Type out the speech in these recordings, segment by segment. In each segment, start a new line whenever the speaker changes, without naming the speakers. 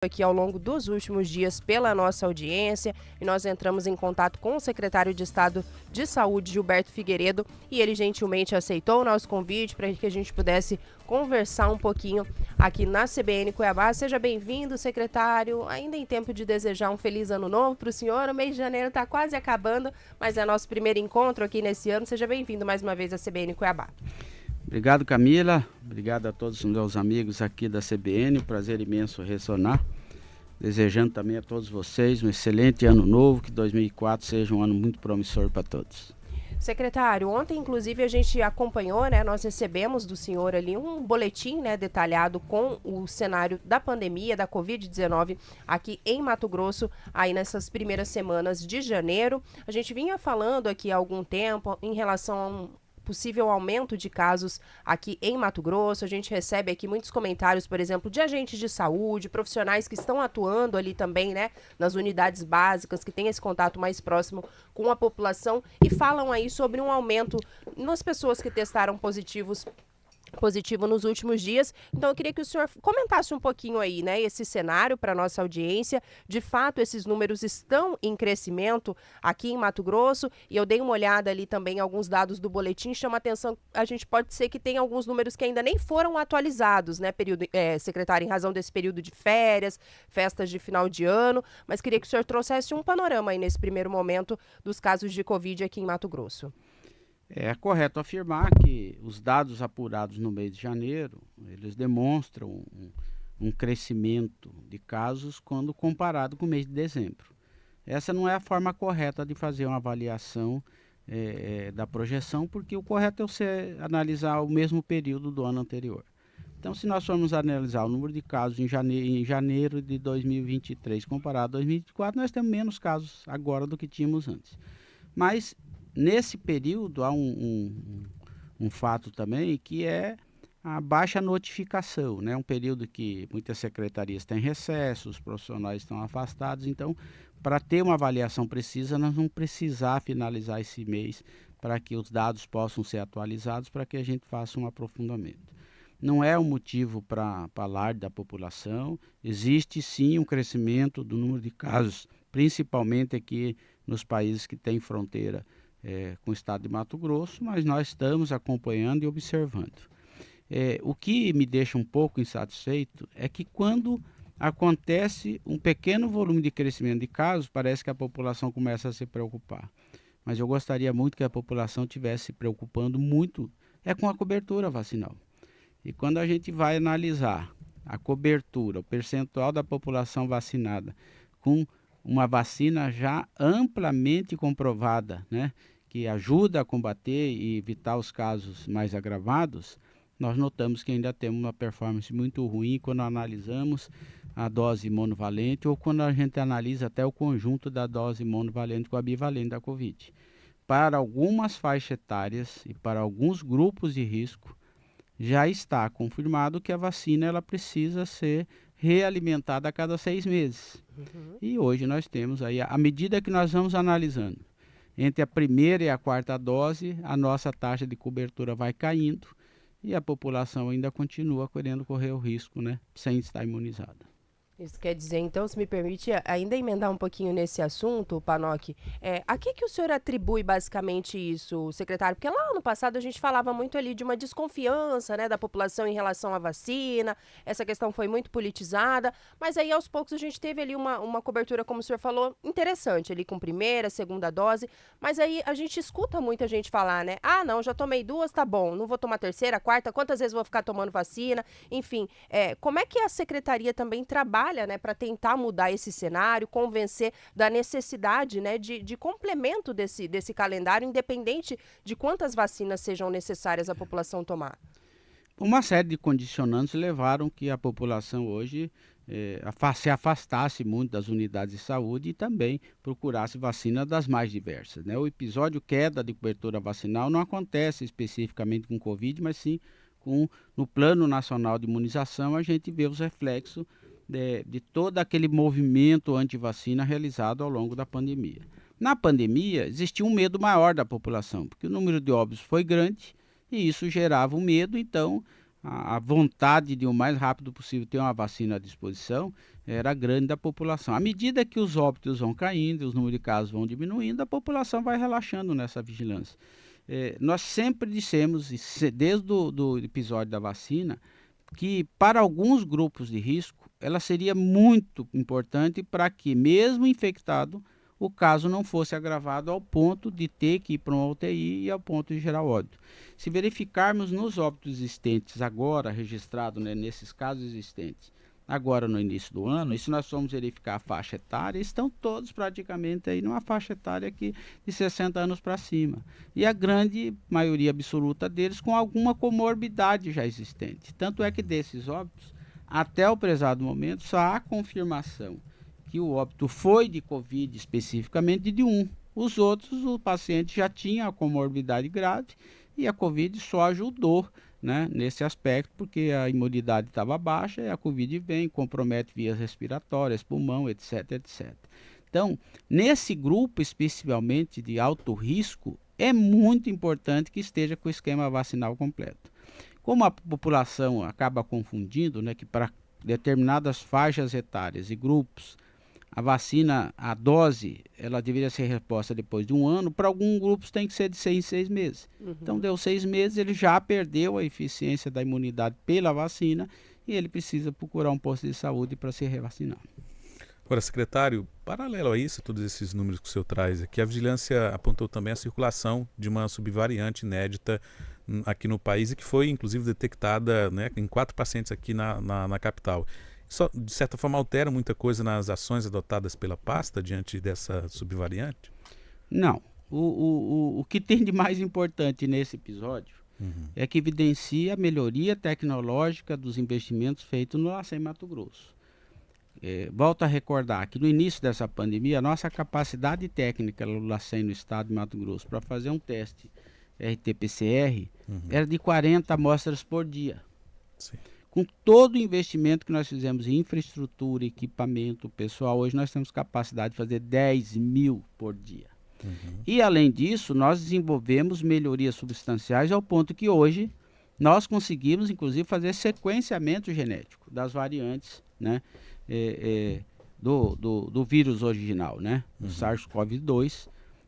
aqui ao longo dos últimos dias pela nossa audiência e nós entramos em contato com o secretário de Estado de Saúde, Gilberto Figueiredo, e ele gentilmente aceitou o nosso convite para que a gente pudesse conversar um pouquinho aqui na CBN Cuiabá. Seja bem-vindo, secretário, ainda em tempo de desejar um feliz ano novo para o senhor. O mês de janeiro está quase acabando, mas é nosso primeiro encontro aqui nesse ano. Seja bem-vindo mais uma vez à CBN Cuiabá.
Obrigado, Camila. Obrigado a todos os meus amigos aqui da CBN. Prazer imenso retornar. Desejando também a todos vocês um excelente ano novo, que 2004 seja um ano muito promissor para todos.
Secretário, ontem inclusive a gente acompanhou, né, nós recebemos do senhor ali um boletim, né, detalhado com o cenário da pandemia, da Covid-19 aqui em Mato Grosso, aí nessas primeiras semanas de janeiro. A gente vinha falando aqui há algum tempo em relação a um possível aumento de casos aqui em Mato Grosso. A gente recebe aqui muitos comentários, por exemplo, de agentes de saúde, profissionais que estão atuando ali também, né, nas unidades básicas, que têm esse contato mais próximo com a população e falam aí sobre um aumento nas pessoas que testaram positivo nos últimos dias. Então eu queria que o senhor comentasse um pouquinho aí, né, esse cenário para nossa audiência. De fato, esses números estão em crescimento aqui em Mato Grosso, e eu dei uma olhada ali também em alguns dados do boletim. Chama atenção, a gente pode ser que tenha alguns números que ainda nem foram atualizados, né, secretário, em razão desse período de férias, festas de final de ano, mas queria que o senhor trouxesse um panorama aí nesse primeiro momento dos casos de Covid aqui em Mato Grosso.
É correto afirmar que os dados apurados no mês de janeiro, eles demonstram um crescimento de casos quando comparado com o mês de dezembro. Essa não é a forma correta de fazer uma avaliação da projeção, porque o correto é você analisar o mesmo período do ano anterior. Então, se nós formos analisar o número de casos em janeiro de 2023 comparado a 2024, nós temos menos casos agora do que tínhamos antes. Mas nesse período há um fato também, que é a baixa notificação, né? Um período que muitas secretarias têm recesso, os profissionais estão afastados. Então, para ter uma avaliação precisa, nós vamos precisar finalizar esse mês para que os dados possam ser atualizados, para que a gente faça um aprofundamento. Não é um motivo para alarde da população. Existe sim um crescimento do número de casos, principalmente aqui nos países que têm fronteira com o estado de Mato Grosso, mas nós estamos acompanhando e observando. O que me deixa um pouco insatisfeito é que quando acontece um pequeno volume de crescimento de casos, parece que a população começa a se preocupar. Mas eu gostaria muito que a população estivesse se preocupando muito com a cobertura vacinal. E quando a gente vai analisar a cobertura, o percentual da população vacinada com uma vacina já amplamente comprovada, né, que ajuda a combater e evitar os casos mais agravados, nós notamos que ainda temos uma performance muito ruim quando analisamos a dose monovalente ou quando a gente analisa até o conjunto da dose monovalente com a bivalente da Covid. Para algumas faixas etárias e para alguns grupos de risco, já está confirmado que a vacina ela precisa ser realimentada a cada 6 meses. E hoje nós temos aí, à medida que nós vamos analisando, entre a primeira e a quarta dose, a nossa taxa de cobertura vai caindo e a população ainda continua querendo correr o risco, né, sem estar imunizada.
Isso quer dizer, então, se me permite ainda emendar um pouquinho nesse assunto, Panoc, a que o senhor atribui basicamente isso, secretário? Porque lá no passado a gente falava muito ali de uma desconfiança, né, da população em relação à vacina, essa questão foi muito politizada, mas aí aos poucos a gente teve ali uma cobertura, como o senhor falou, interessante ali com primeira, segunda dose, mas aí a gente escuta muita gente falar, né, não, já tomei 2, tá bom, não vou tomar terceira, quarta, quantas vezes vou ficar tomando vacina, enfim, como é que a secretaria também trabalha, né, para tentar mudar esse cenário, convencer da necessidade, né, de complemento desse calendário, independente de quantas vacinas sejam necessárias à população tomar?
Uma série de condicionantes levaram que a população hoje se afastasse muito das unidades de saúde e também procurasse vacina das mais diversas, né? O episódio queda de cobertura vacinal não acontece especificamente com Covid, mas sim no Plano Nacional de Imunização. A gente vê os reflexos de todo aquele movimento anti-vacina realizado ao longo da pandemia. Na pandemia, existia um medo maior da população, porque o número de óbitos foi grande e isso gerava um medo. Então, a vontade de o mais rápido possível ter uma vacina à disposição era grande da população. À medida que os óbitos vão caindo, os números de casos vão diminuindo, a população vai relaxando nessa vigilância. Nós sempre dissemos, desde o do episódio da vacina, que para alguns grupos de risco, ela seria muito importante para que, mesmo infectado, o caso não fosse agravado ao ponto de ter que ir para uma UTI e ao ponto de gerar óbito. Se verificarmos nos óbitos existentes agora, registrados, né, nesses casos existentes, agora no início do ano, e se nós formos verificar a faixa etária, estão todos praticamente aí numa faixa etária aqui de 60 anos para cima. E a grande maioria absoluta deles com alguma comorbidade já existente. Tanto é que desses óbitos, até o prezado momento, só há confirmação que o óbito foi de Covid especificamente de um. Os outros, o paciente já tinha a comorbidade grave e a Covid só ajudou, né, nesse aspecto, porque a imunidade estava baixa e a Covid vem, compromete vias respiratórias, pulmão, etc, etc. Então, nesse grupo especificamente de alto risco, é muito importante que esteja com o esquema vacinal completo. Como a população acaba confundindo, né, que para determinadas faixas etárias e grupos, a vacina, a dose, ela deveria ser reposta depois de um ano, para alguns grupos tem que ser de 6 em 6 meses. Então, deu 6 meses, ele já perdeu a eficiência da imunidade pela vacina e ele precisa procurar um posto de saúde para se revacinar.
Agora, secretário, paralelo a isso, todos esses números que o senhor traz aqui, a vigilância apontou também a circulação de uma subvariante inédita aqui no país e que foi, inclusive, detectada, né, em 4 pacientes aqui na capital. Isso, de certa forma, altera muita coisa nas ações adotadas pela pasta diante dessa subvariante?
Não. O que tem de mais importante nesse episódio é que evidencia a melhoria tecnológica dos investimentos feitos no LACEN Mato Grosso. Volto a recordar que no início dessa pandemia, a nossa capacidade técnica no LACEN no estado de Mato Grosso para fazer um teste RT-PCR era de 40 amostras por dia.
Sim.
Com todo o investimento que nós fizemos em infraestrutura, equipamento, pessoal, hoje nós temos capacidade de fazer 10 mil por dia. E além disso, nós desenvolvemos melhorias substanciais ao ponto que hoje nós conseguimos, inclusive, fazer sequenciamento genético das variantes, né, do vírus original, né, o SARS-CoV-2,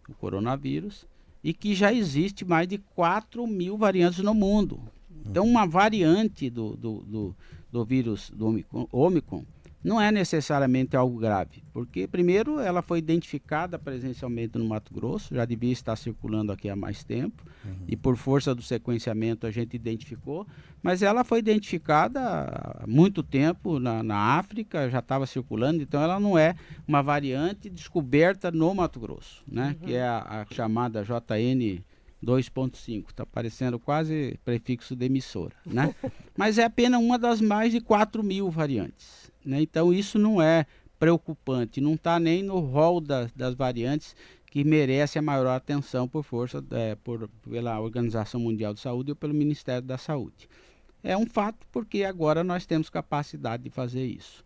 o coronavírus, e que já existe mais de 4 mil variantes no mundo. Então, uma variante do vírus do Omicron não é necessariamente algo grave, porque, primeiro, ela foi identificada presencialmente no Mato Grosso, já devia estar circulando aqui há mais tempo, e por força do sequenciamento a gente identificou, mas ela foi identificada há muito tempo na África, já estava circulando, então ela não é uma variante descoberta no Mato Grosso, né, que é a chamada JN 2.5, está parecendo quase prefixo de emissora, né? Mas é apenas uma das mais de 4 mil variantes, né? Então isso não é preocupante, não está nem no rol das variantes que merece a maior atenção por força pela Organização Mundial de Saúde ou pelo Ministério da Saúde. É um fato porque agora nós temos capacidade de fazer isso.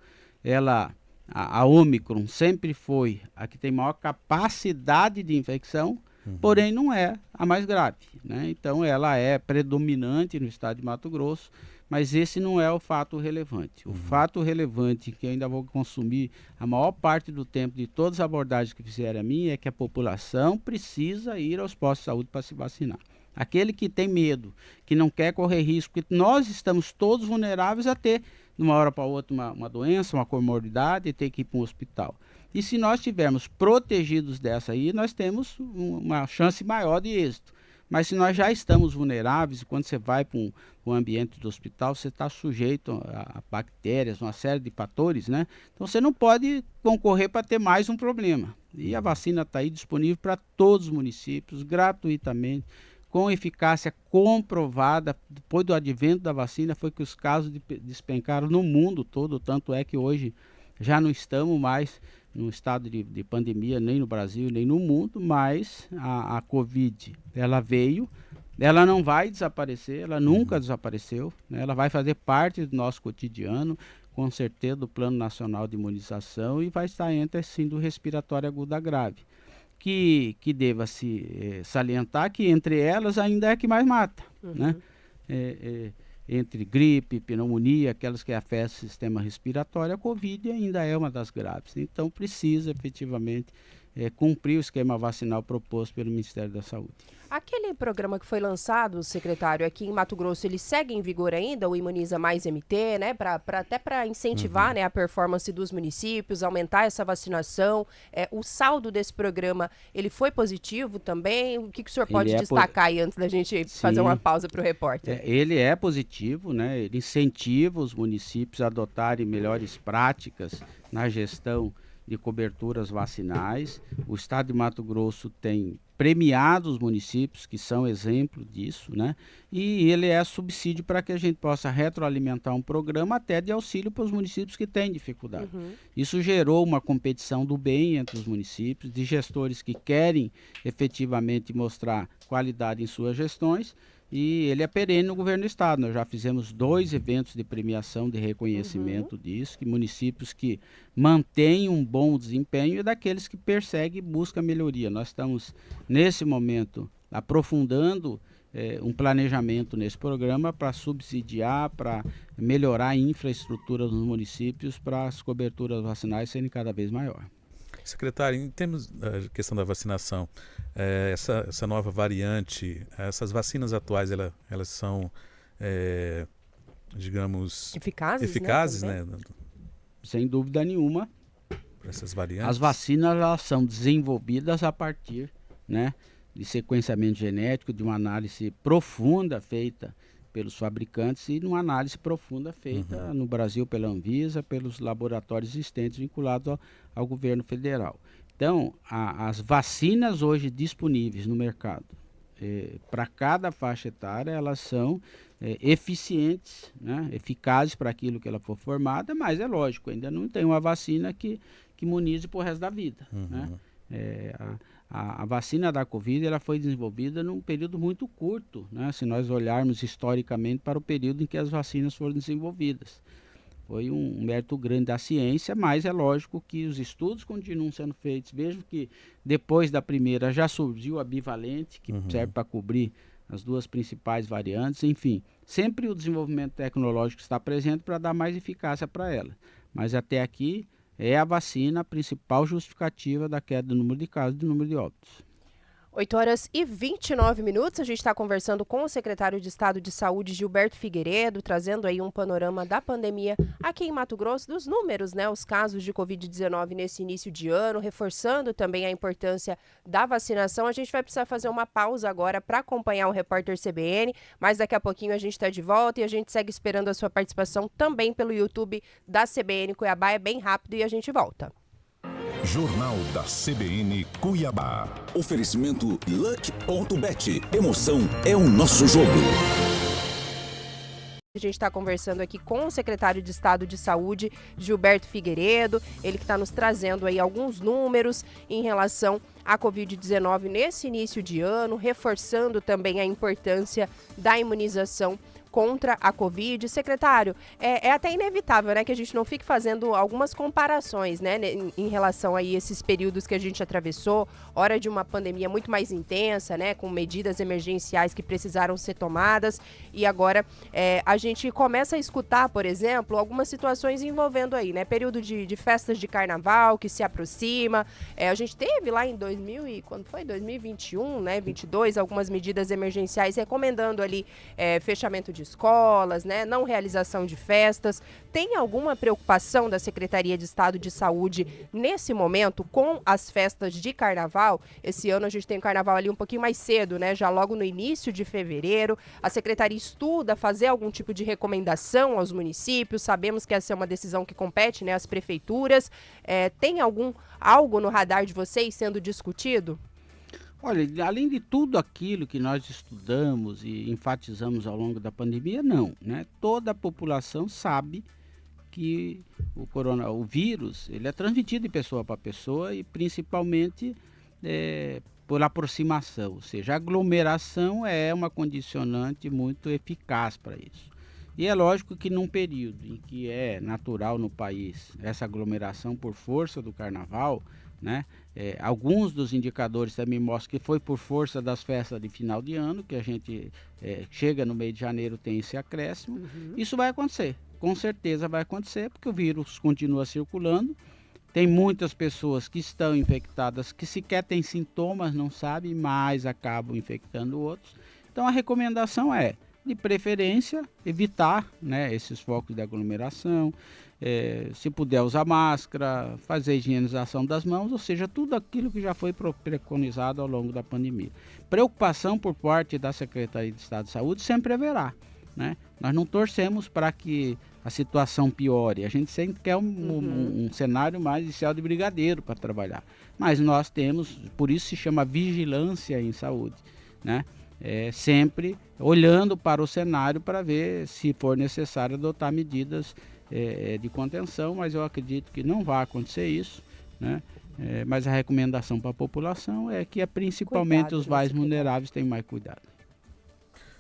A Omicron sempre foi a que tem maior capacidade de infecção, porém não é a mais grave, né? Então ela é predominante no estado de Mato Grosso, mas esse não é o fato relevante. O fato relevante, que eu ainda vou consumir a maior parte do tempo de todas as abordagens que fizeram a mim, é que a população precisa ir aos postos de saúde para se vacinar. Aquele que tem medo, que não quer correr risco, porque nós estamos todos vulneráveis a ter, de uma hora para outra, uma doença, uma comorbidade e ter que ir para um hospital. E se nós estivermos protegidos dessa aí, nós temos uma chance maior de êxito. Mas se nós já estamos vulneráveis, e quando você vai para um ambiente do hospital, você está sujeito a bactérias, uma série de fatores, né? Então você não pode concorrer para ter mais um problema. E a vacina está aí disponível para todos os municípios, gratuitamente, com eficácia comprovada. Depois do advento da vacina, foi que os casos despencaram no mundo todo, tanto é que hoje já não estamos mais no estado de pandemia, nem no Brasil, nem no mundo, mas a Covid, ela veio, ela não vai desaparecer, ela nunca desapareceu, né? Ela vai fazer parte do nosso cotidiano, com certeza do Plano Nacional de Imunização, e vai estar entre a síndrome respiratória aguda grave, que deva-se salientar que entre elas ainda é a que mais mata, né? entre gripe, pneumonia, aquelas que afetam o sistema respiratório, a Covid ainda é uma das graves. Então precisa efetivamente cumprir o esquema vacinal proposto pelo Ministério da Saúde.
Aquele programa que foi lançado, secretário, aqui em Mato Grosso, ele segue em vigor ainda, o Imuniza Mais MT, né? Até para incentivar, né, a performance dos municípios, aumentar essa vacinação. O saldo desse programa, ele foi positivo também? O que o senhor pode destacar aí antes da gente fazer uma pausa para o repórter?
Ele é positivo, né? Ele incentiva os municípios a adotarem melhores práticas na gestão de coberturas vacinais. O estado de Mato Grosso tem premiado os municípios que são exemplo disso, né? E ele é subsídio para que a gente possa retroalimentar um programa até de auxílio para os municípios que têm dificuldade. Isso gerou uma competição do bem entre os municípios, de gestores que querem efetivamente mostrar qualidade em suas gestões, e ele é perene no governo do estado. Nós já fizemos 2 eventos de premiação, de reconhecimento disso, que municípios que mantêm um bom desempenho e daqueles que perseguem e buscam melhoria. Nós estamos, nesse momento, aprofundando um planejamento nesse programa para subsidiar, para melhorar a infraestrutura dos municípios para as coberturas vacinais serem cada vez maiores.
Secretário, em termos da questão da vacinação, essa nova variante, essas vacinas atuais, elas são, digamos, eficazes, né?
Sem dúvida nenhuma.
Essas variantes.
As vacinas, elas são desenvolvidas a partir, né, de sequenciamento genético, de uma análise profunda feita pelos fabricantes e numa análise profunda feita no Brasil pela Anvisa, pelos laboratórios existentes vinculados ao governo federal. Então, as vacinas hoje disponíveis no mercado, para cada faixa etária, elas são eficientes, né, eficazes para aquilo que ela for formada, mas é lógico, ainda não tem uma vacina que imunize para o resto da vida. Né? A vacina da Covid ela foi desenvolvida num período muito curto, né? Se nós olharmos historicamente para o período em que as vacinas foram desenvolvidas. Foi um mérito grande da ciência, mas é lógico que os estudos continuam sendo feitos. Vejo que depois da primeira já surgiu a bivalente, que serve para cobrir as 2 principais variantes. Enfim, sempre o desenvolvimento tecnológico está presente para dar mais eficácia para ela. Mas até aqui é a vacina a principal justificativa da queda do número de casos e do número de óbitos.
8h29, a gente está conversando com o secretário de Estado de Saúde, Gilberto Figueiredo, trazendo aí um panorama da pandemia aqui em Mato Grosso, dos números, né, os casos de Covid-19 nesse início de ano, reforçando também a importância da vacinação. A gente vai precisar fazer uma pausa agora para acompanhar o repórter CBN, mas daqui a pouquinho a gente está de volta e a gente segue esperando a sua participação também pelo YouTube da CBN Cuiabá. É bem rápido e a gente volta.
Jornal da CBN Cuiabá. Oferecimento Luck.bet. Emoção é o nosso jogo.
A gente está conversando aqui com o secretário de Estado de Saúde, Gilberto Figueiredo, ele que está nos trazendo aí alguns números em relação à Covid-19 nesse início de ano, reforçando também a importância da imunização contra a Covid. Secretário, é até inevitável, né, que a gente não fique fazendo algumas comparações, né, em relação a esses períodos que a gente atravessou, hora de uma pandemia muito mais intensa, né, com medidas emergenciais que precisaram ser tomadas, e agora a gente começa a escutar, por exemplo, algumas situações envolvendo aí, né, período de festas de carnaval que se aproxima. A gente teve lá em 2021, né, 22, algumas medidas emergenciais recomendando ali fechamento de escolas, né, não realização de festas. Tem alguma preocupação da Secretaria de Estado de Saúde nesse momento com as festas de carnaval? Esse ano a gente tem o carnaval ali um pouquinho mais cedo, né, já logo no início de fevereiro. A Secretaria estuda fazer algum tipo de recomendação aos municípios. Sabemos que essa é uma decisão que compete, né, às prefeituras. Tem algo no radar de vocês sendo discutido?
Olha, além de tudo aquilo que nós estudamos e enfatizamos ao longo da pandemia, não, né? Toda a população sabe que o vírus ele é transmitido de pessoa para pessoa e principalmente por aproximação, ou seja, a aglomeração é uma condicionante muito eficaz para isso. E é lógico que num período em que é natural no país essa aglomeração por força do carnaval, né, alguns dos indicadores também mostram que foi por força das festas de final de ano que a gente chega no mês de janeiro, tem esse acréscimo. Isso vai acontecer, com certeza vai acontecer, porque o vírus continua circulando. Tem muitas pessoas que estão infectadas que sequer têm sintomas, não sabem, mas acabam infectando outros. Então a recomendação é, de preferência, evitar, né, esses focos de aglomeração, se puder usar máscara, fazer a higienização das mãos, ou seja, tudo aquilo que já foi preconizado ao longo da pandemia. Preocupação por parte da Secretaria de Estado de Saúde sempre haverá, né? Nós não torcemos para que a situação piore, a gente sempre quer um cenário mais de céu de brigadeiro para trabalhar, mas nós temos, por isso se chama vigilância em saúde, né? Sempre olhando para o cenário para ver se for necessário adotar medidas de contenção, mas eu acredito que não vai acontecer isso, né? Mas a recomendação para a população é que principalmente os mais vulneráveis tenham mais cuidado.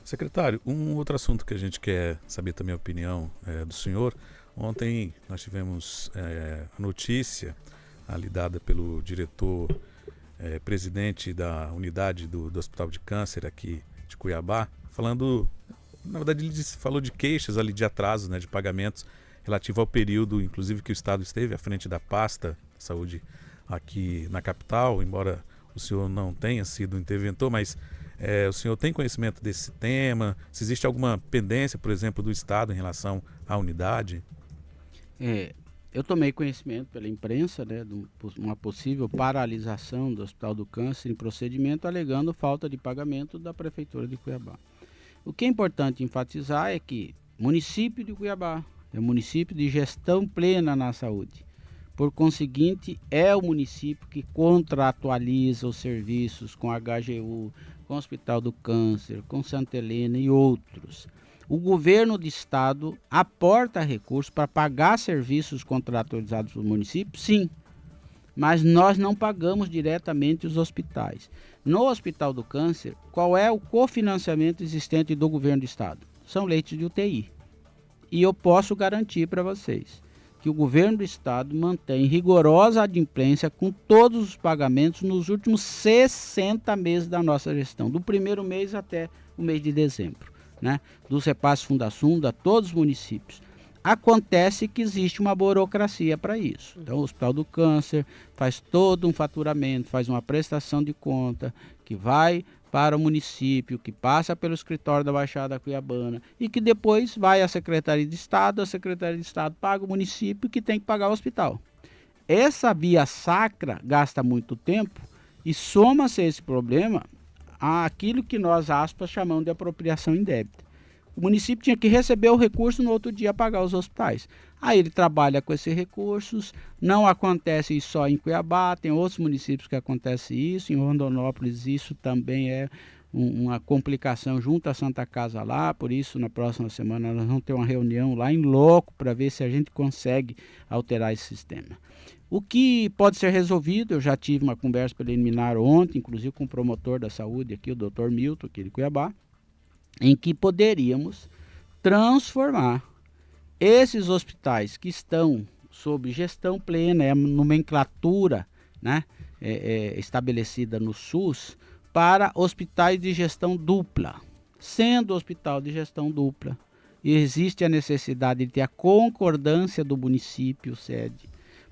Secretário, um outro assunto que a gente quer saber também a opinião do senhor. Ontem nós tivemos a notícia ali dada pelo diretor presidente da unidade do Hospital de Câncer aqui de Cuiabá, falando, na verdade ele falou de queixas ali de atraso, né, de pagamentos relativo ao período, inclusive que o Estado esteve à frente da pasta de saúde aqui na capital, embora o senhor não tenha sido interventor, mas o senhor tem conhecimento desse tema? Se existe alguma pendência, por exemplo, do Estado em relação à unidade?
Eu tomei conhecimento pela imprensa, né, de uma possível paralisação do Hospital do Câncer em procedimento alegando falta de pagamento da Prefeitura de Cuiabá. O que é importante enfatizar é que o município de Cuiabá é um município de gestão plena na saúde. Por conseguinte, é o município que contratualiza os serviços com a HGU, com o Hospital do Câncer, com Santa Helena e outros. O governo do estado aporta recursos para pagar serviços contratualizados do município, sim, mas nós não pagamos diretamente os hospitais. No Hospital do Câncer, qual é o cofinanciamento existente do governo do estado? São leitos de UTI. E eu posso garantir para vocês que o governo do estado mantém rigorosa adimplência com todos os pagamentos nos últimos 60 meses da nossa gestão, do primeiro mês até o mês de dezembro, né? Dos repasses Fundasunda a todos os municípios. Acontece que existe uma burocracia para isso. Então o Hospital do Câncer faz todo um faturamento, faz uma prestação de conta que vai para o município, que passa pelo escritório da Baixada Cuiabana e que depois vai à Secretaria de Estado, a Secretaria de Estado paga o município que tem que pagar o hospital. Essa via sacra gasta muito tempo e soma-se esse problema àquilo que nós, aspas, chamamos de apropriação indébita. O município tinha que receber o recurso no outro dia pagar os hospitais. Aí ele trabalha com esses recursos, não acontece isso só em Cuiabá, tem outros municípios que acontece isso, em Rondonópolis isso também é uma complicação junto à Santa Casa lá, por isso na próxima semana nós vamos ter uma reunião lá em loco para ver se a gente consegue alterar esse sistema. O que pode ser resolvido, eu já tive uma conversa preliminar ontem, inclusive com o promotor da saúde aqui, o Dr. Milton, aqui de Cuiabá, em que poderíamos transformar esses hospitais que estão sob gestão plena, nomenclatura, né, estabelecida no SUS, para hospitais de gestão dupla. Sendo hospital de gestão dupla, existe a necessidade de ter a concordância do município sede,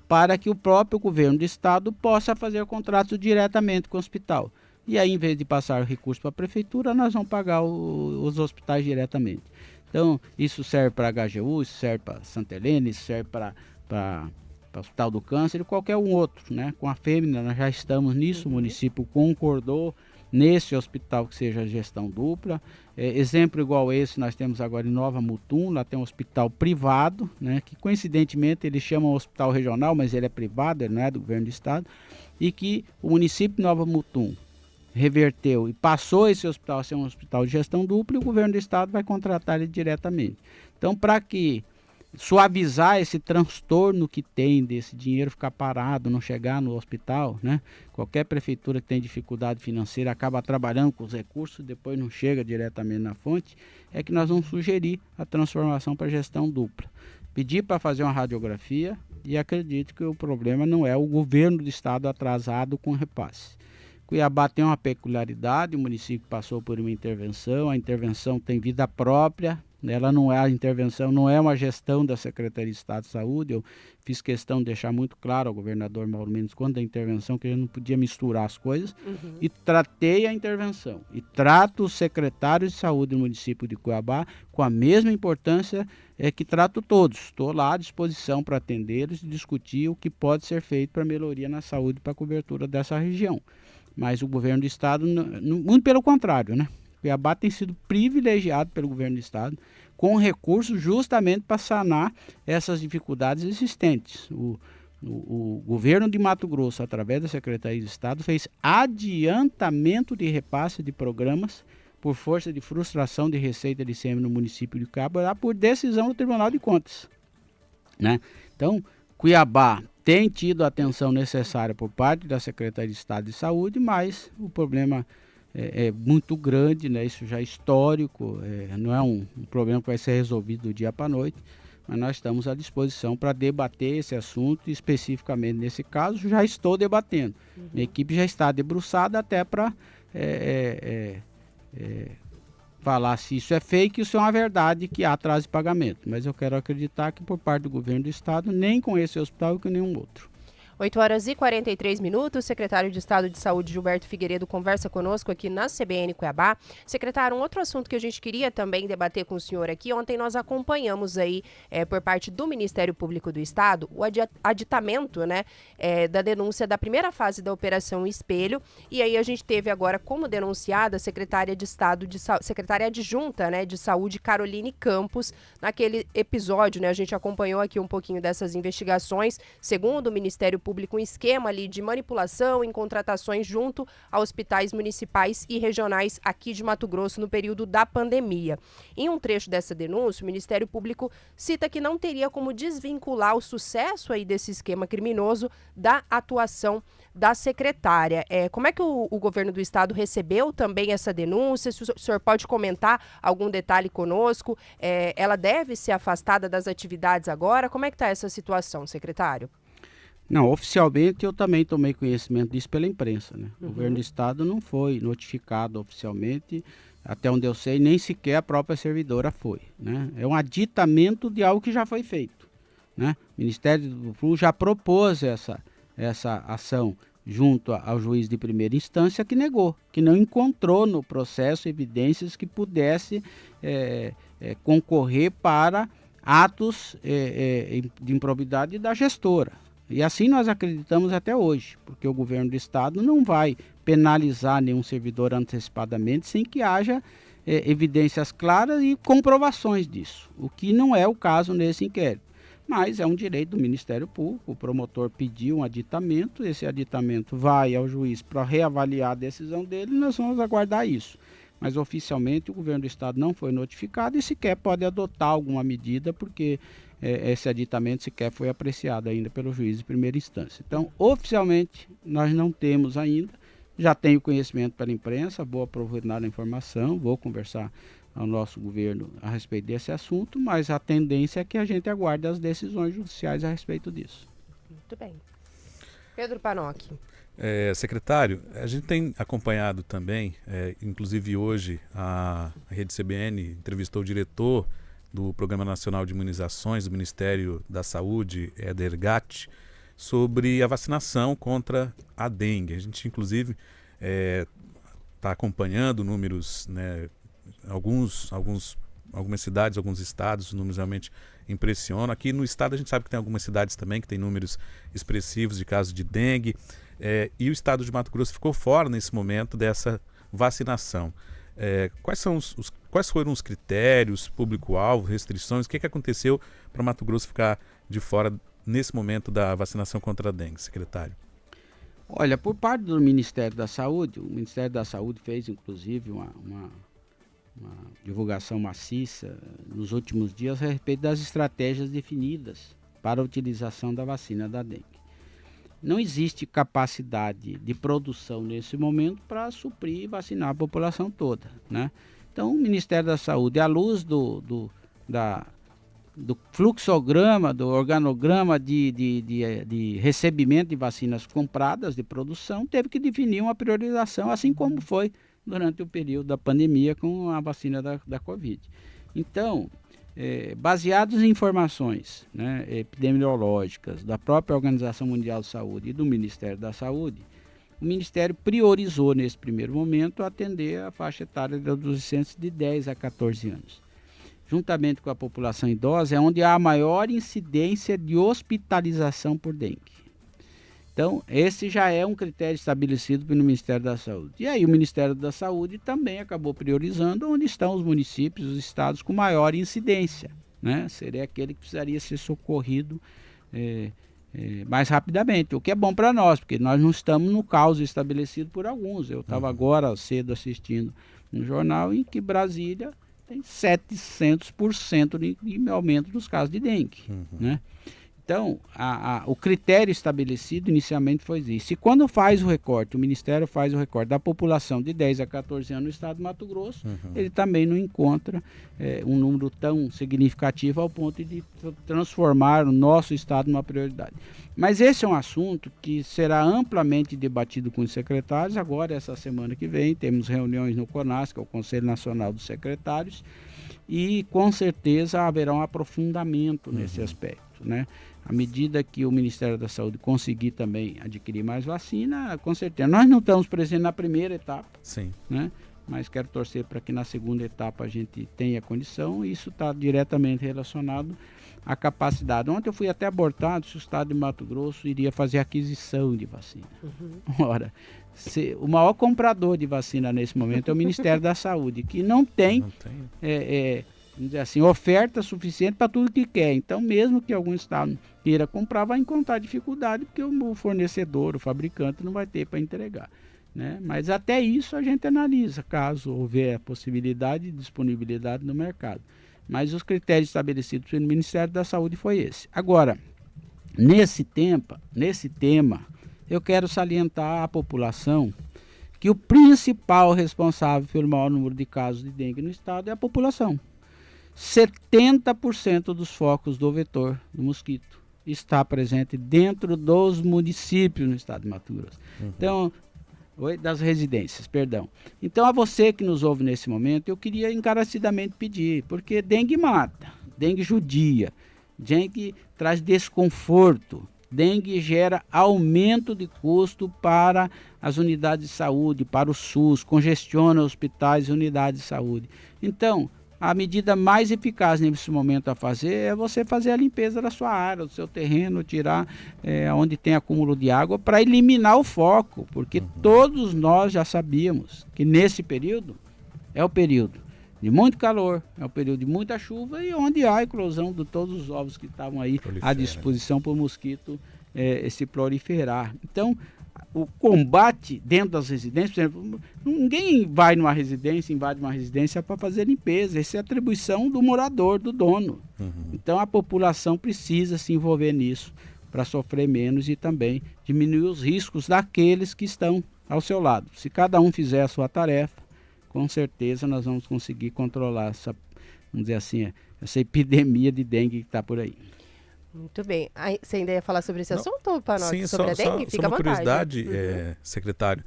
para que o próprio governo do estado possa fazer contratos diretamente com o hospital. E aí, em vez de passar o recurso para a prefeitura, nós vamos pagar os hospitais diretamente. Então, isso serve para a HGU, isso serve para Santa Helena, isso serve para o Hospital do Câncer e qualquer um outro, né? Com a Fêmea, nós já estamos nisso, o município concordou nesse hospital que seja gestão dupla. Exemplo igual esse nós temos agora em Nova Mutum, lá tem um hospital privado, né? Que coincidentemente eles chamam hospital regional, mas ele é privado, ele não é do governo do estado, e que o município de Nova Mutum reverteu e passou esse hospital a ser um hospital de gestão dupla e o governo do estado vai contratar ele diretamente. Então, para que suavizar esse transtorno que tem desse dinheiro ficar parado, não chegar no hospital, né? Qualquer prefeitura que tem dificuldade financeira acaba trabalhando com os recursos, depois não chega diretamente na fonte, é que nós vamos sugerir a transformação para gestão dupla. Pedir para fazer uma radiografia e acredito que o problema não é o governo do estado atrasado com repasse. Cuiabá tem uma peculiaridade, o município passou por uma intervenção, a intervenção tem vida própria, ela não é a intervenção, não é uma gestão da Secretaria de Estado de Saúde. Eu fiz questão de deixar muito claro ao governador Mauro Mendes quando a intervenção, que ele não podia misturar as coisas, e tratei a intervenção. E trato os secretários de saúde do município de Cuiabá com a mesma importância que trato todos. Estou lá à disposição para atendê-los e discutir o que pode ser feito para melhoria na saúde para a cobertura dessa região. Mas o governo do estado, muito pelo contrário, né? Cuiabá tem sido privilegiado pelo governo do estado com recursos justamente para sanar essas dificuldades existentes. O governo de Mato Grosso, através da Secretaria de Estado, fez adiantamento de repasse de programas por força de frustração de receita de ICMS no município de Cuiabá por decisão do Tribunal de Contas, né? Então, Cuiabá tem tido a atenção necessária por parte da Secretaria de Estado de Saúde, mas o problema é muito grande, né? Isso já é histórico, não é um problema que vai ser resolvido do dia para a noite, mas nós estamos à disposição para debater esse assunto, especificamente nesse caso, já estou debatendo. Minha equipe já está debruçada até para falar se isso é fake ou se é uma verdade que há atraso de pagamento, mas eu quero acreditar que por parte do governo do estado, nem com esse hospital e com nenhum outro.
8h43, o secretário de Estado de Saúde, Gilberto Figueiredo, conversa conosco aqui na CBN Cuiabá. Secretário, um outro assunto que a gente queria também debater com o senhor aqui, ontem nós acompanhamos aí, por parte do Ministério Público do Estado, o aditamento, né, da denúncia da primeira fase da Operação Espelho, e aí a gente teve agora como denunciada a secretária de Estado, secretária adjunta, né, de Saúde, Caroline Campos, naquele episódio, né, a gente acompanhou aqui um pouquinho dessas investigações, segundo o Ministério Público, um esquema ali de manipulação em contratações junto a hospitais municipais e regionais aqui de Mato Grosso no período da pandemia. Em um trecho dessa denúncia, o Ministério Público cita que não teria como desvincular o sucesso aí desse esquema criminoso da atuação da secretária. Como é que o governo do estado recebeu também essa denúncia? Se o senhor pode comentar algum detalhe conosco, ela deve ser afastada das atividades agora? Como é que está essa situação, secretário?
Não, oficialmente eu também tomei conhecimento disso pela imprensa, né? O governo do estado não foi notificado oficialmente, até onde eu sei, nem sequer a própria servidora foi, né? É um aditamento de algo que já foi feito, né? O Ministério do Flu já propôs essa ação junto ao juiz de primeira instância que negou, que não encontrou no processo evidências que pudesse concorrer para atos de improbidade da gestora. E assim nós acreditamos até hoje, porque o governo do estado não vai penalizar nenhum servidor antecipadamente sem que haja evidências claras e comprovações disso, o que não é o caso nesse inquérito. Mas é um direito do Ministério Público, o promotor pediu um aditamento, esse aditamento vai ao juiz para reavaliar a decisão dele e nós vamos aguardar isso. Mas oficialmente o governo do estado não foi notificado e sequer pode adotar alguma medida, porque esse aditamento sequer foi apreciado ainda pelo juiz de primeira instância. Então, oficialmente, nós não temos ainda, já tenho conhecimento pela imprensa, vou aproveitar a informação, vou conversar ao nosso governo a respeito desse assunto, mas a tendência é que a gente aguarde as decisões judiciais a respeito disso.
Muito bem. Pedro Panocchi.
Secretário, a gente tem acompanhado também, inclusive hoje a Rede CBN entrevistou o diretor do Programa Nacional de Imunizações do Ministério da Saúde, Éder Gatti, sobre a vacinação contra a dengue. A gente, inclusive, está acompanhando números, né, algumas cidades, alguns estados, os números realmente impressionam. Aqui no estado a gente sabe que tem algumas cidades também que tem números expressivos de casos de dengue, e o estado de Mato Grosso ficou fora nesse momento dessa vacinação. Quais foram os critérios, público-alvo, restrições? O que aconteceu para Mato Grosso ficar de fora nesse momento da vacinação contra a dengue, secretário?
Olha, por parte do Ministério da Saúde, o Ministério da Saúde fez inclusive divulgação maciça nos últimos dias a respeito das estratégias definidas para a utilização da vacina da dengue. Não existe capacidade de produção nesse momento para suprir e vacinar a população toda, né? Então, o Ministério da Saúde, à luz do fluxograma, do organograma de recebimento de vacinas compradas de produção, teve que definir uma priorização, assim como foi durante o período da pandemia com a vacina da Covid. Então, baseados em informações, né, epidemiológicas da própria Organização Mundial de Saúde e do Ministério da Saúde, o Ministério priorizou nesse primeiro momento atender a faixa etária dos adolescentes de 10 a 14 anos. Juntamente com a população idosa, é onde há a maior incidência de hospitalização por dengue. Então, esse já é um critério estabelecido pelo Ministério da Saúde. E aí o Ministério da Saúde também acabou priorizando onde estão os municípios, os estados com maior incidência, né? Seria aquele que precisaria ser socorrido mais rapidamente, o que é bom para nós, porque nós não estamos no caos estabelecido por alguns. Eu estava agora cedo assistindo um jornal em que Brasília tem 700% de aumento dos casos de dengue, né? Então, o critério estabelecido inicialmente foi isso. E quando faz o recorte, o Ministério faz o recorte da população de 10 a 14 anos no estado de Mato Grosso, ele também não encontra um número tão significativo ao ponto de transformar o nosso estado numa prioridade. Mas esse é um assunto que será amplamente debatido com os secretários. Agora, essa semana que vem, temos reuniões no CONAS, que é o Conselho Nacional dos Secretários, e com certeza haverá um aprofundamento nesse aspecto, né? À medida que o Ministério da Saúde conseguir também adquirir mais vacina, com certeza. Nós não estamos presentes na primeira etapa,
sim,
né? Mas quero torcer para que na segunda etapa a gente tenha condição, e isso está diretamente relacionado à capacidade. Ontem eu fui até abortado se o estado de Mato Grosso iria fazer aquisição de vacina. Ora, o maior comprador de vacina nesse momento é o Ministério da Saúde, que não tem vamos dizer assim, oferta suficiente para tudo que quer. Então, mesmo que algum estado queira comprar, vai encontrar dificuldade, porque o fornecedor, o fabricante, não vai ter para entregar, né? Mas até isso a gente analisa, caso houver a possibilidade de disponibilidade no mercado. Mas os critérios estabelecidos pelo Ministério da Saúde foi esse. Agora, nesse tema, eu quero salientar à população que o principal responsável pelo maior número de casos de dengue no estado é a população. 70% dos focos do vetor do mosquito está presente dentro dos municípios no estado de Mato Grosso. Então, das residências, perdão. Então, a você que nos ouve nesse momento, eu queria encarecidamente pedir, porque dengue mata, dengue judia, dengue traz desconforto, dengue gera aumento de custo para as unidades de saúde, para o SUS, congestiona hospitais e unidades de saúde. Então, a medida mais eficaz nesse momento a fazer é você fazer a limpeza da sua área, do seu terreno, tirar onde tem acúmulo de água para eliminar o foco, porque todos nós já sabíamos que nesse período é o período de muito calor, é o período de muita chuva e onde há a eclosão de todos os ovos que estavam aí à disposição para o mosquito se proliferar. Então, o combate dentro das residências, por exemplo, ninguém vai numa residência, invade uma residência para fazer limpeza. Essa é a atribuição do morador, do dono. Então a população precisa se envolver nisso para sofrer menos e também diminuir os riscos daqueles que estão ao seu lado. Se cada um fizer a sua tarefa, com certeza nós vamos conseguir controlar essa, vamos dizer assim, essa epidemia de dengue que está por aí.
Muito bem. Você ainda ia falar sobre esse assunto para nós?
Sim,
sobre a dengue?
Fica à vontade. Curiosidade, secretário.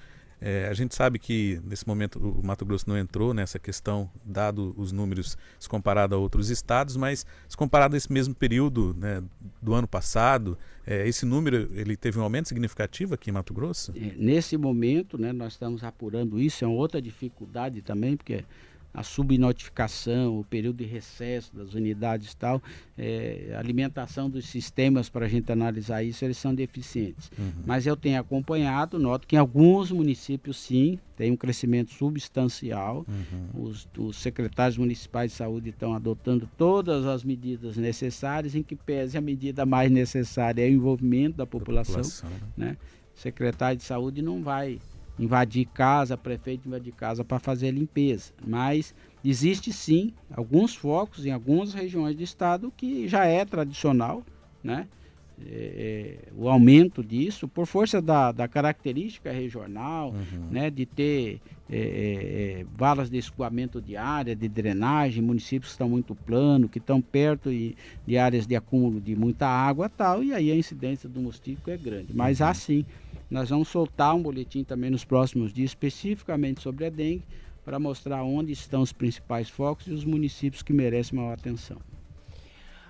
A gente sabe que nesse momento o Mato Grosso não entrou nessa questão, dado os números se comparado a outros estados, mas se comparado a esse mesmo período, né, do ano passado, esse número ele teve um aumento significativo aqui em Mato Grosso?
Nesse momento, né, nós estamos apurando isso, é uma outra dificuldade também, porque a subnotificação, o período de recesso das unidades e tal, a alimentação dos sistemas para a gente analisar isso, eles são deficientes. Mas eu tenho acompanhado, noto que em alguns municípios sim, tem um crescimento substancial. Os secretários municipais de saúde estão adotando todas as medidas necessárias, em que pese a medida mais necessária é o envolvimento da população. Né? O secretário de saúde não vai invadir casa, prefeito invadir casa para fazer a limpeza. Mas existe sim alguns focos em algumas regiões do estado que já é tradicional, né? O aumento disso por força da característica regional, né, de ter valas de escoamento de área, de drenagem, municípios que estão muito planos, que estão perto de áreas de acúmulo de muita água tal, e aí a incidência do mosquito é grande. Mas assim, nós vamos soltar um boletim também nos próximos dias, especificamente sobre a dengue, para mostrar onde estão os principais focos e os municípios que merecem maior atenção.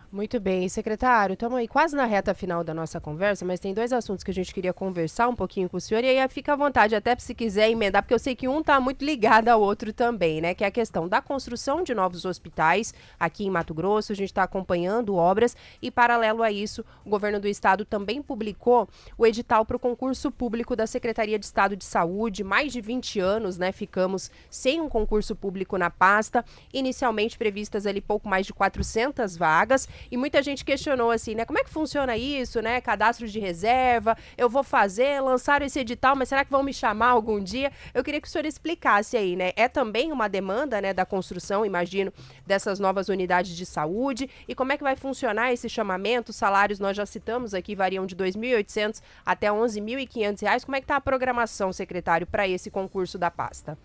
Muito bem, secretário, estamos aí quase na reta final da nossa conversa, mas tem 2 assuntos que a gente queria conversar um pouquinho com o senhor, e aí fica à vontade até se quiser emendar, porque eu sei que um está muito ligado ao outro também, né, que é a questão da construção de novos hospitais aqui em Mato Grosso. A gente está acompanhando obras e, paralelo a isso, o governo do estado também publicou o edital para o concurso público da Secretaria de Estado de Saúde. Mais de 20 anos, né, ficamos sem um concurso público na pasta, inicialmente previstas ali pouco mais de 400 vagas, e muita gente questionou assim, né, como é que funciona isso, né, cadastro de reserva, eu vou fazer, lançaram esse edital, mas será que vão me chamar algum dia? Eu queria que o senhor explicasse aí, né, é também uma demanda, né, da construção, imagino, dessas novas unidades de saúde, e como é que vai funcionar esse chamamento? Os salários nós já citamos aqui, variam de R$ 2.800 até R$ 11.500, como é que está a programação, secretário, para esse concurso da pasta?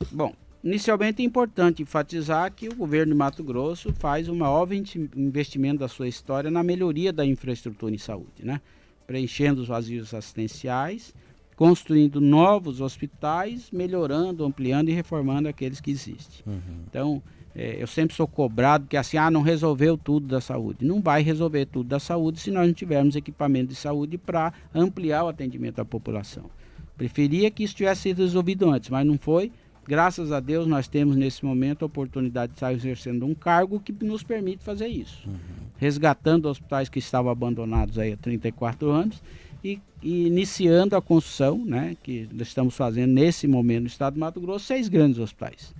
Bom, inicialmente é importante enfatizar que o governo de Mato Grosso faz o maior investimento da sua história na melhoria da infraestrutura em saúde, né? Preenchendo os vazios assistenciais, construindo novos hospitais, melhorando, ampliando e reformando aqueles que existem. Então, eu sempre sou cobrado que assim, não resolveu tudo da saúde. Não vai resolver tudo da saúde se nós não tivermos equipamento de saúde para ampliar o atendimento à população. Preferia que isso tivesse sido resolvido antes, mas não foi. Graças a Deus, nós temos nesse momento a oportunidade de estar exercendo um cargo que nos permite fazer isso. Resgatando hospitais que estavam abandonados aí há 34 anos e iniciando a construção, né, que estamos fazendo nesse momento no estado de Mato Grosso, 6 grandes hospitais.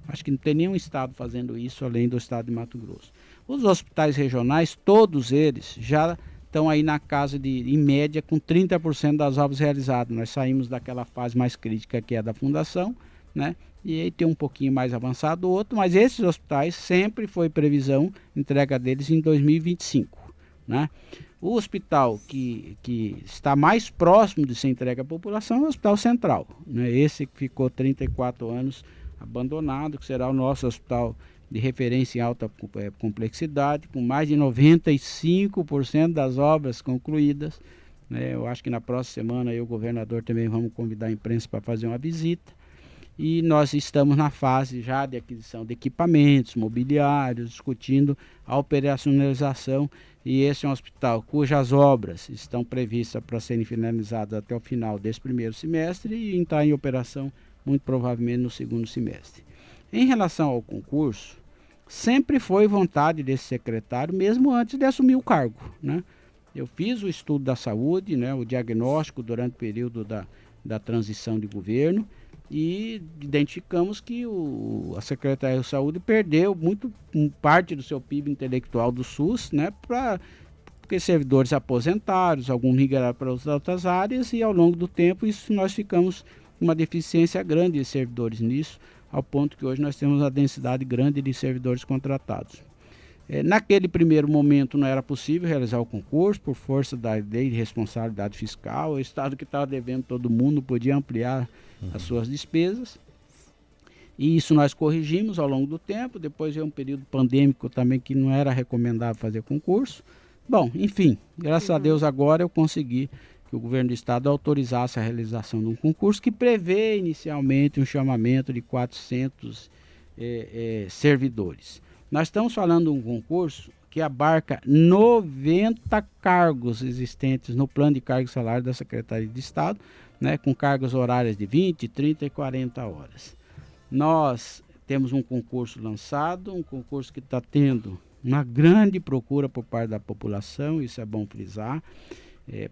Acho que não tem nenhum estado fazendo isso além do estado de Mato Grosso. Os hospitais regionais, todos eles já estão aí na casa de, em média, com 30% das obras realizadas. Nós saímos daquela fase mais crítica que é da fundação, né? E aí tem um pouquinho mais avançado o outro, mas esses hospitais sempre foi previsão, entrega deles em 2025, né? O hospital que está mais próximo de ser entregue à população é o Hospital Central, né? Esse que ficou 34 anos abandonado, que será o nosso hospital de referência em alta complexidade, com mais de 95% das obras concluídas, né? Eu acho que na próxima semana o governador também vamos convidar a imprensa para fazer uma visita. E nós estamos na fase já de aquisição de equipamentos, mobiliários, discutindo a operacionalização, e esse é um hospital cujas obras estão previstas para serem finalizadas até o final desse primeiro semestre e entrar em operação muito provavelmente no segundo semestre. Em relação ao concurso, sempre foi vontade desse secretário, mesmo antes de assumir o cargo, né? Eu fiz o estudo da saúde, né, o diagnóstico durante o período da transição de governo, e identificamos que a Secretaria de Saúde perdeu muito parte do seu PIB intelectual do SUS, né, porque servidores aposentados, alguns migraram para outras áreas, e ao longo do tempo nós ficamos com uma deficiência grande de servidores nisso, ao ponto que hoje nós temos uma densidade grande de servidores contratados. Naquele primeiro momento não era possível realizar o concurso por força da lei de responsabilidade fiscal. O estado que estava devendo todo mundo podia ampliar as suas despesas, e isso nós corrigimos ao longo do tempo. Depois veio um período pandêmico também que não era recomendável fazer concurso. Bom, enfim, graças a Deus agora eu consegui que o governo do estado autorizasse a realização de um concurso que prevê inicialmente um chamamento de 400 servidores. Nós estamos falando de um concurso que abarca 90 cargos existentes no plano de cargo e salário da Secretaria de Estado, né, com cargas horárias de 20, 30 e 40 horas. Nós temos um concurso lançado, um concurso que está tendo uma grande procura por parte da população, isso é bom frisar.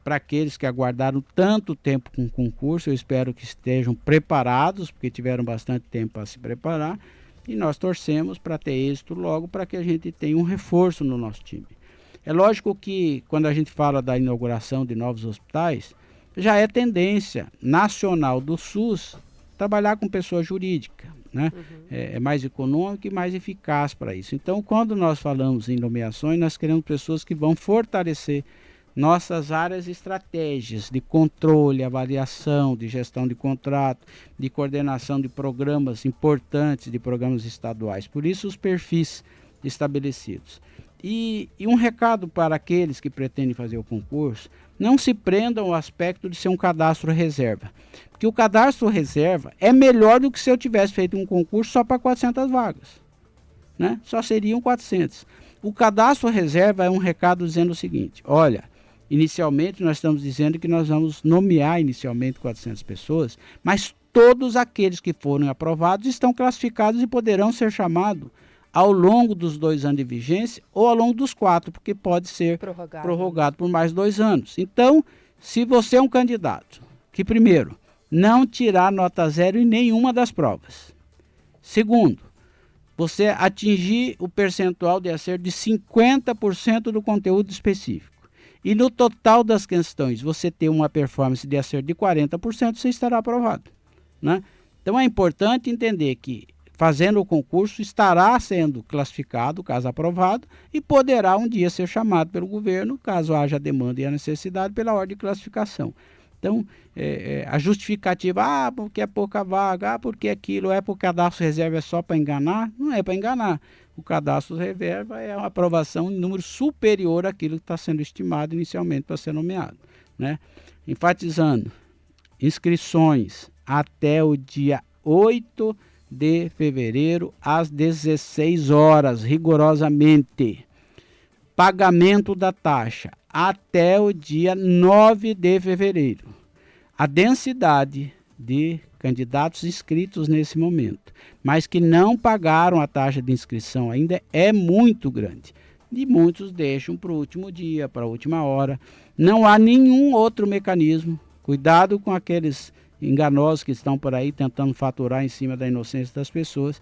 Para aqueles que aguardaram tanto tempo com o concurso, eu espero que estejam preparados, porque tiveram bastante tempo para se preparar, e nós torcemos para ter êxito logo, para que a gente tenha um reforço no nosso time. É lógico que quando a gente fala da inauguração de novos hospitais, já é tendência nacional do SUS trabalhar com pessoa jurídica, né? É mais econômico e mais eficaz para isso. Então, quando nós falamos em nomeações, nós queremos pessoas que vão fortalecer nossas áreas e estratégias de controle, avaliação, de gestão de contrato, de coordenação de programas importantes, de programas estaduais. Por isso, os perfis estabelecidos. E um recado para aqueles que pretendem fazer o concurso: não se prendam ao aspecto de ser um cadastro reserva. Porque o cadastro reserva é melhor do que se eu tivesse feito um concurso só para 400 vagas, né? Só seriam 400. O cadastro reserva é um recado dizendo o seguinte: olha, inicialmente nós estamos dizendo que nós vamos nomear inicialmente 400 pessoas, mas todos aqueles que foram aprovados estão classificados e poderão ser chamados ao longo dos 2 anos de vigência ou ao longo dos 4, porque pode ser prorrogado por mais 2 anos. Então, se você é um candidato que, primeiro, não tirar nota 0 em nenhuma das provas. Segundo, você atingir o percentual de acerto de 50% do conteúdo específico. E no total das questões, você ter uma performance de acerto de 40%, você estará aprovado, né? Então é importante entender que, fazendo o concurso, estará sendo classificado, caso aprovado, e poderá um dia ser chamado pelo governo, caso haja demanda e a necessidade, pela ordem de classificação. Então, a justificativa, porque é pouca vaga, porque aquilo é porque o cadastro reserva é só para enganar, não é para enganar. O cadastro reserva é uma aprovação em número superior àquilo que está sendo estimado inicialmente para ser nomeado, né? Enfatizando, inscrições até o dia 8 de fevereiro, às 16 horas, rigorosamente. Pagamento da taxa até o dia 9 de fevereiro. A densidade de candidatos inscritos nesse momento, mas que não pagaram a taxa de inscrição ainda, é muito grande. E muitos deixam para o último dia, para a última hora. Não há nenhum outro mecanismo. Cuidado com aqueles enganosos que estão por aí tentando faturar em cima da inocência das pessoas.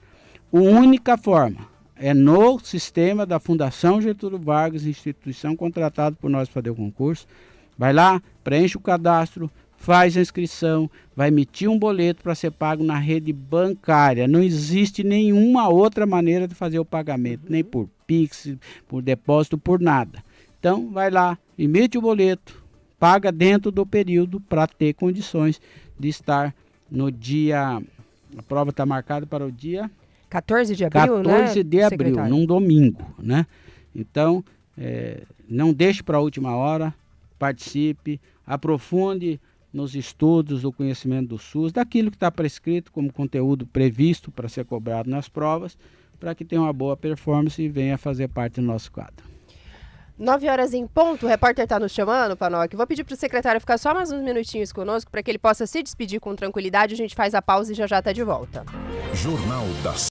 A única forma é no sistema da Fundação Getúlio Vargas, instituição contratada por nós para fazer o concurso. Vai lá, preenche o cadastro, faz a inscrição, vai emitir um boleto para ser pago na rede bancária. Não existe nenhuma outra maneira de fazer o pagamento, nem por Pix, por depósito, por nada. Então, vai lá, emite o boleto, paga dentro do período para ter condições de estar no dia... A prova está marcada para o dia...
14 de abril,
14 de abril, num domingo, né? Então, não deixe para a última hora, participe, aprofunde nos estudos do conhecimento do SUS, daquilo que está prescrito como conteúdo previsto para ser cobrado nas provas, para que tenha uma boa performance e venha fazer parte do nosso quadro.
9 horas em ponto, o repórter está nos chamando, Panoc. Vou pedir para o secretário ficar só mais uns minutinhos conosco, para que ele possa se despedir com tranquilidade. A gente faz a pausa e já está de volta.
Jornal da